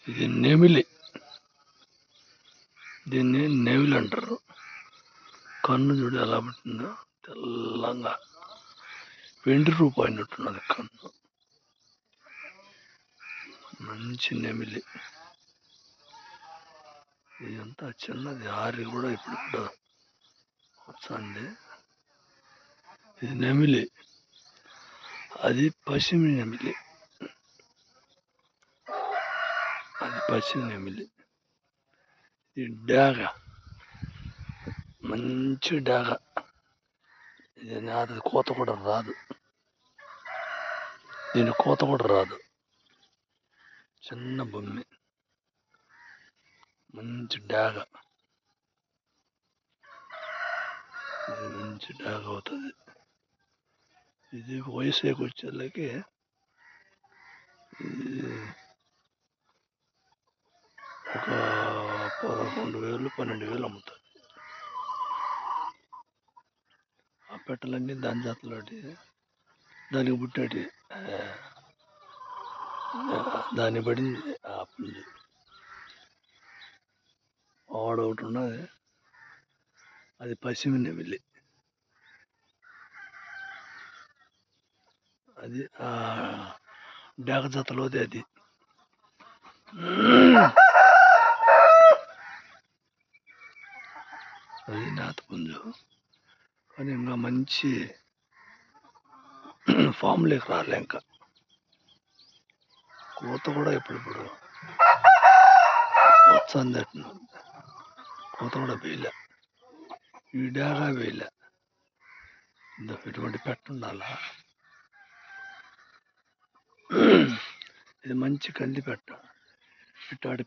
ఇది నెమిలి. దీన్ని నెమిలి అంటారు. కన్ను చూడు ఎలా పుట్టిందో, తెల్లంగా వెండి రూపాయినట్టున్నది కన్ను. మంచి నెమిలి. ఇదంతా చిన్నది, ఆరి కూడా ఇప్పుడు వస్తుంది. ఇది నెమిలి, అది పశ్చిమ నెమిలి. ఇది డాగ, మంచి డాగ. ఇది నాది కోత కూడా రాదు, దీని కోత కూడా రాదు. చిన్న బొమ్మి, మంచి డాగ. ఇది మంచి డాగ అవుతుంది. ఇది వయసుకి వచ్చేళ్ళకి ఒక 11,000 12,000 అమ్ముతుంది. ఆ పెట్టలన్నీ దాని జాతలోటి, దానికి పుట్టినటి దాన్ని పడింది. ఆ పుంజు ఆడ ఒకటి ఉన్నది, అది పశ్చిమ నెమిలి. అది ఆ డాగ జాతలోది. అది అది నాత పుంజు, కానీ ఇంకా మంచి ఫామ్లోకి రాలే. ఇంకా కోత కూడా ఇప్పుడు వస్తుంది. కోత కూడా వేయలే, ఈ డాగా వేయలే. ఇటువంటి పెట్ట ఉండాలా. ఇది మంచి కంది పెట్ట. ఇటువంటి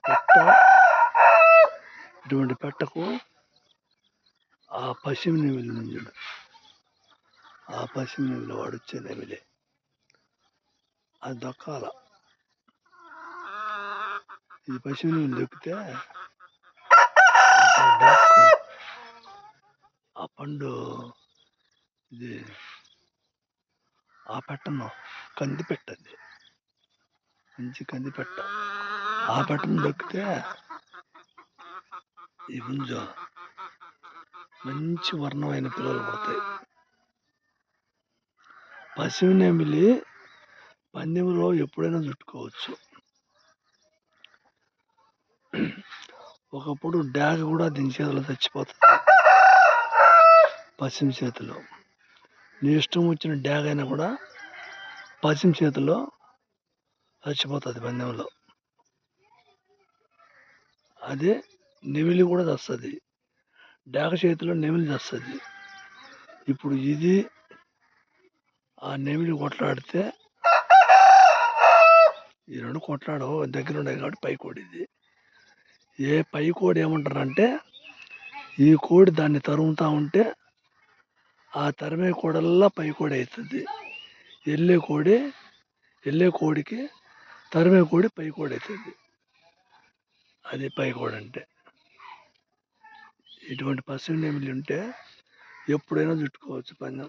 పెట్టకు ఆ పశ్చిమ నెమిలి నుంచుడు, ఆ పశ్చిమ నెమిలి వాడు వచ్చే నెమిలి, అది దక్కాల. ఇది పశ్చిమ నెమిలి దొక్కితే ఆ పండు, ఇది ఆ పెట్టను కంది పెట్టది, మంచి కంది పెట్ట. ఆ పెట్టను దొక్కితే ఈ పుంజు మంచి వర్ణమైన పిల్లలు పడతాయి. పశ్చిమ నెమిలి పందెంలో ఎప్పుడైనా చుట్టుకోవచ్చు. ఒకప్పుడు డాగ కూడా దీని చేతిలో చచ్చిపోతుంది. పశ్చిమ చేతిలో నీ ఇష్టం వచ్చిన డాగ అయినా కూడా పశ్చిమ చేతిలో చచ్చిపోతుంది పందెంలో. అదే నెమిలి కూడా చస్తుంది, డాగ చేతిలో నెమిలి చస్తుంది. ఇప్పుడు ఇది ఆ నెమిలి కొట్లాడితే, ఈ రెండు కొట్లాడవు, దగ్గర ఉన్నాయి కాబట్టి పై కోడి. ఇది ఏ పై కోడి ఏమంటారంటే, ఈ కోడి దాన్ని తరుముతా ఉంటే ఆ తరిమే కోడల్లా పై కోడి అవుతుంది. వెళ్ళే కోడికి తరిమే కోడి పై కోడి అవుతుంది. అది పై కోడి అంటే. ఇటువంటి పశ్చిమ నెమిలి ఉంటే ఎప్పుడైనా చుట్టుకోవచ్చు పందెం.